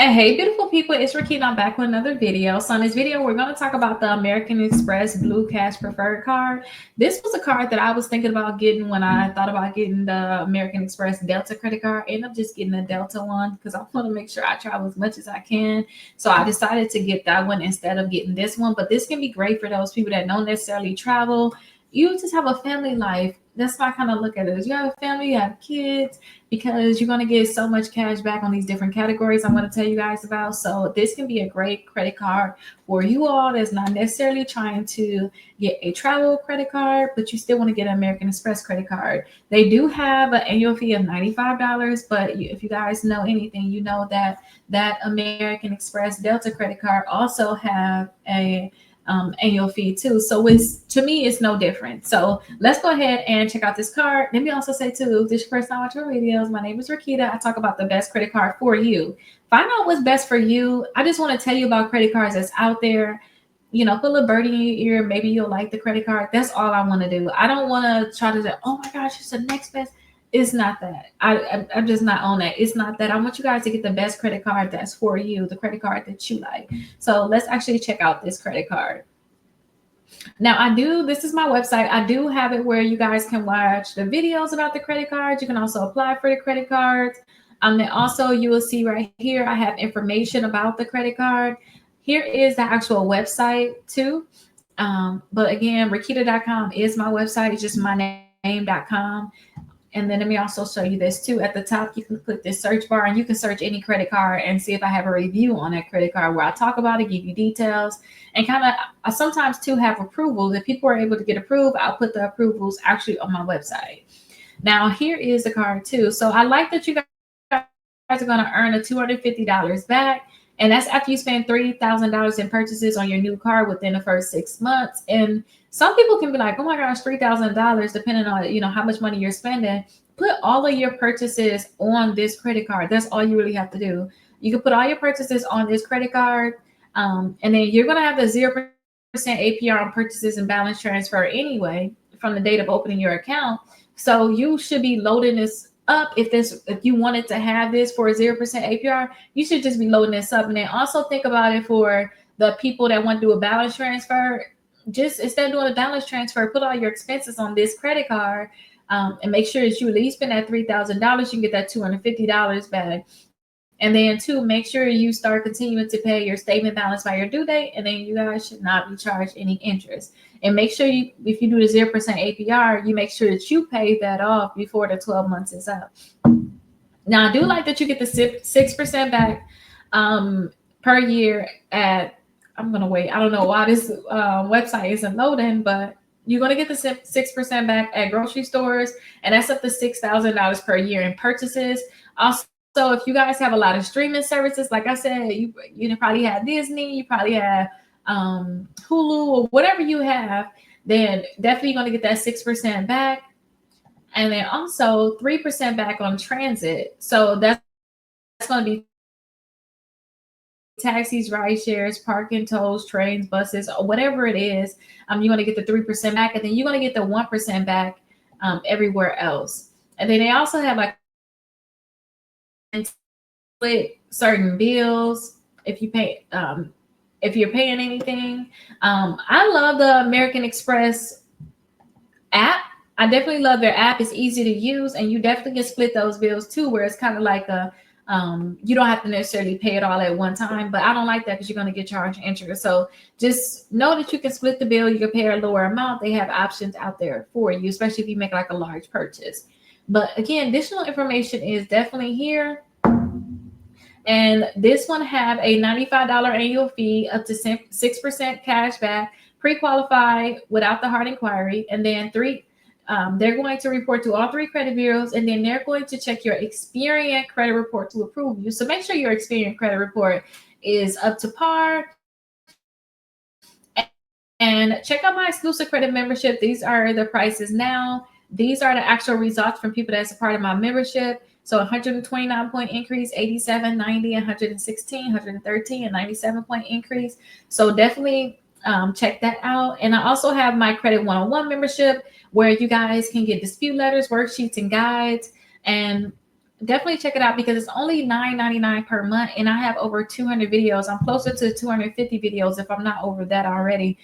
And hey, beautiful people, it's Rickita. I'm back with another video. So in this video, we're going to talk about the American Express Blue Cash Preferred card. This was a card that I was thinking about getting when I thought about getting the American Express Delta credit card. I ended up just getting the Delta one because I want to make sure I travel as much as I can. So I decided to get that one instead of getting this one. But this can be great for those people that don't necessarily travel. You just have a family life. That's how I kind of look at it. Is you have a family, you have kids, because you're going to get so much cash back on these different categories I'm going to tell you guys about. So this can be a great credit card for you all that's not necessarily trying to get a travel credit card, but you still want to get an American Express credit card. They do have an annual fee of $95, but if you guys know anything, you know that American Express Delta credit card also have a annual fee too. So it's, to me, it's no different. So let's go ahead and check out this card. Let me also say too, if this is your first time watching my videos, my name is Rickita. I talk about the best credit card for you. Find out what's best for you. I just want to tell you about credit cards that's out there. You know, put a little birdie in your ear. Maybe you'll like the credit card. That's all I want to do. I don't want to try to say, oh my gosh, it's the next best. It's not that. I'm just not on that. It's not that. I want you guys to get the best credit card that's for you, the credit card that you like. So let's actually check out this credit card. Now this is my website. I do have it where you guys can watch the videos about the credit cards. You can also apply for the credit cards. Then also you will see right here, I have information about the credit card. Here is the actual website too. But again, Rickita.com is my website. It's just my name.com. And then let me also show you this too. At the top, you can click this search bar and you can search any credit card and see if I have a review on that credit card where I talk about it, give you details, and kind of I sometimes too have approvals. If people are able to get approved, I'll put the approvals actually on my website. Now here is the card too. So I like that you guys are going to earn a $250 back. And that's after you spend $3,000 in purchases on your new car within the first 6 months. And some people can be like, oh my gosh, $3,000, depending on, how much money you're spending. Put all of your purchases on this credit card. That's all you really have to do. You can put all your purchases on this credit card. And then you're going to have the 0% APR on purchases and balance transfer anyway from the date of opening your account. So you should be loading this up. If you wanted to have this for a 0% APR, you should just be loading this up. And then also think about it for the people that want to do a balance transfer. Just instead of doing a balance transfer, put all your expenses on this credit card, and make sure that you at least spend that $3,000. You can get that $250 back. And then two, make sure you start continuing to pay your statement balance by your due date, and then you guys should not be charged any interest. And make sure if you do the 0% APR, you make sure that you pay that off before the 12 months is up. Now, I do like that you get the 6% back per year at, I'm going to wait. I don't know why this website isn't loading, but you're going to get the 6% back at grocery stores, and that's up to $6,000 per year in purchases. Also, if you guys have a lot of streaming services, like I said, you probably have Disney, you probably have Hulu, or whatever you have, then definitely going to get that 6% back. And then also 3% back on transit. So that's going to be taxis, ride shares, parking, tolls, trains, buses, or whatever it is. You're going to get the 3% back, and then you're going to get the 1% back everywhere else. And then they also have like split certain bills if you pay if you're paying anything. I love the American Express app. I definitely love their app. It's easy to use, and you definitely can split those bills too, where it's kind of like you don't have to necessarily pay it all at one time. But I don't like that because you're going to get charged interest. So just know that you can split the bill. You can pay a lower amount. They have options out there for you, especially if you make like a large purchase. But again, additional information is definitely here. And this one have a $95 annual fee, up to 6% cash back, pre-qualify without the hard inquiry. And then they're going to report to all three credit bureaus, and then they're going to check your Experian credit report to approve you. So make sure your Experian credit report is up to par. And check out my exclusive credit membership. These are the prices now. These are the actual results from people that's a part of my membership. So 129 point increase, 87, 90, 116, 113, and 97 point increase. So definitely check that out. And I also have my Credit 101 membership, where you guys can get dispute letters, worksheets, and guides. And definitely check it out because it's only $9.99 per month, and I have over 200 videos. I'm closer to 250 videos if I'm not over that already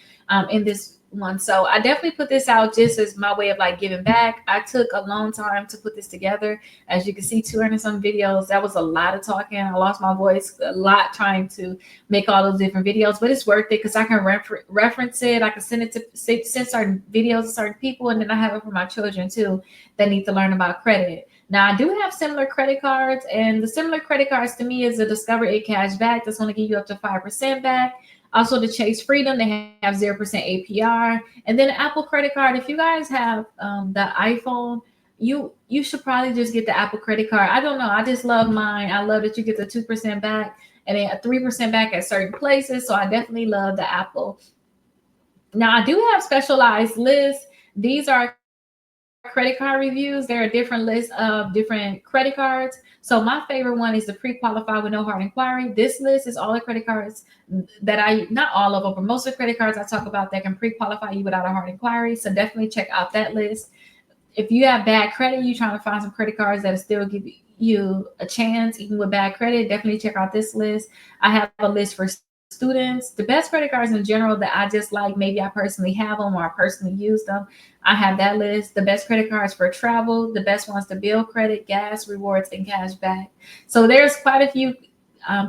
in this one. So I definitely put this out just as my way of like giving back. I took a long time to put this together. As you can see, 200 some videos. That was a lot of talking. I lost my voice a lot trying to make all those different videos, but it's worth it because I can reference it. I can send it to send certain videos to certain people, and then I have it for my children too that need to learn about credit. Now, I do have similar credit cards, and the similar credit cards to me is the Discover It Cash Back that's going to give you up to 5% back. Also, the Chase Freedom, they have 0% APR. And then the Apple credit card, if you guys have the iPhone, you should probably just get the Apple credit card. I don't know. I just love mine. I love that you get the 2% back and then a 3% back at certain places. So I definitely love the Apple. Now, I do have specialized lists. These are credit card reviews. There are different lists of different credit cards. So my favorite one is the pre-qualified with no hard inquiry. This list is all the credit cards that not all of them, but most of the credit cards I talk about that can pre-qualify you without a hard inquiry. So definitely check out that list. If you have bad credit, you're trying to find some credit cards that still give you a chance, even with bad credit, definitely check out this list. I have a list for students. The best credit cards in general that I just like, maybe I personally have them or I personally use them. I have that list. The best credit cards for travel, the best ones to build credit, gas, rewards, and cash back. So there's quite a few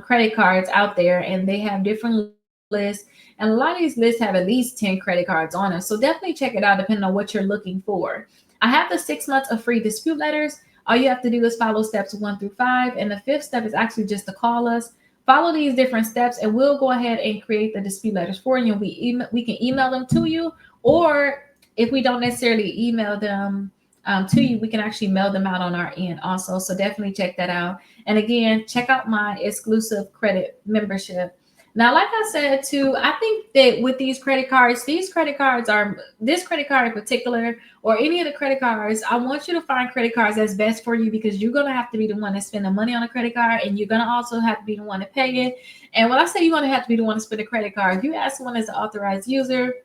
credit cards out there, and they have different lists. And a lot of these lists have at least 10 credit cards on them. So definitely check it out depending on what you're looking for. I have the 6 months of free dispute letters. All you have to do is follow steps 1 through 5. And the fifth step is actually just to call us. Follow these different steps, and we'll go ahead and create the dispute letters for you. We can email them to you, or if we don't necessarily email them to you, we can actually mail them out on our end also. So definitely check that out. And again, check out my exclusive credit membership. Now, like I said too, I think that with these credit cards are this credit card in particular, or any of the credit cards, I want you to find credit cards that's best for you because you're gonna have to be the one to spend the money on a credit card, and you're gonna also have to be the one to pay it. And when I say you're gonna have to be the one to spend a credit card, if you ask someone as an authorized user,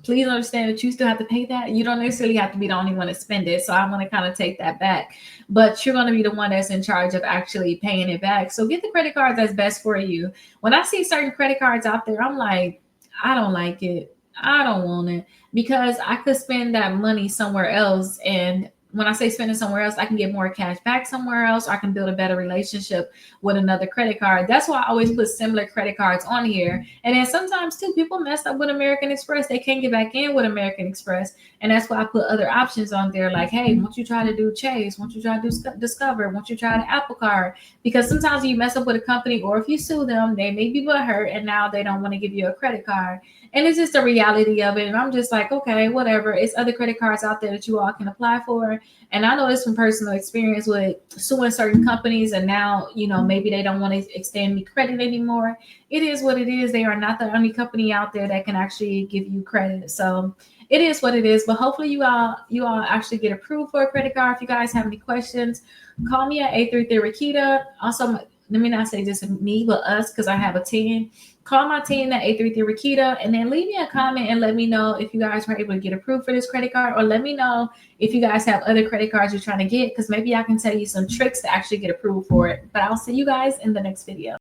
please understand that you still have to pay that. You don't necessarily have to be the only one to spend it. So I'm going to kind of take that back. But you're going to be the one that's in charge of actually paying it back. So get the credit card that's best for you. When I see certain credit cards out there, I'm like, I don't like it. I don't want it because I could spend that money somewhere else. And when I say spend it somewhere else, I can get more cash back somewhere else. Or I can build a better relationship with another credit card. That's why I always put similar credit cards on here. And then sometimes too, people mess up with American Express. They can't get back in with American Express. And that's why I put other options on there. Like, hey, won't you try to do Chase? Won't you try to do Discover? Won't you try the Apple Card? Because sometimes you mess up with a company, or if you sue them, they may be butthurt and now they don't want to give you a credit card. And it's just the reality of it. And I'm just like, okay, whatever. It's other credit cards out there that you all can apply for. And I know this from personal experience with suing certain companies, and now, maybe they don't want to extend me credit anymore. It is what it is. They are not the only company out there that can actually give you credit. So it is what it is. But hopefully you all actually get approved for a credit card. If you guys have any questions, call me at 833 Rickita. Also, let me not say just me, but us, because I have a team. Call my team at 833 Rickita, and then leave me a comment and let me know if you guys were able to get approved for this credit card, or let me know if you guys have other credit cards you're trying to get, because maybe I can tell you some tricks to actually get approved for it. But I'll see you guys in the next video.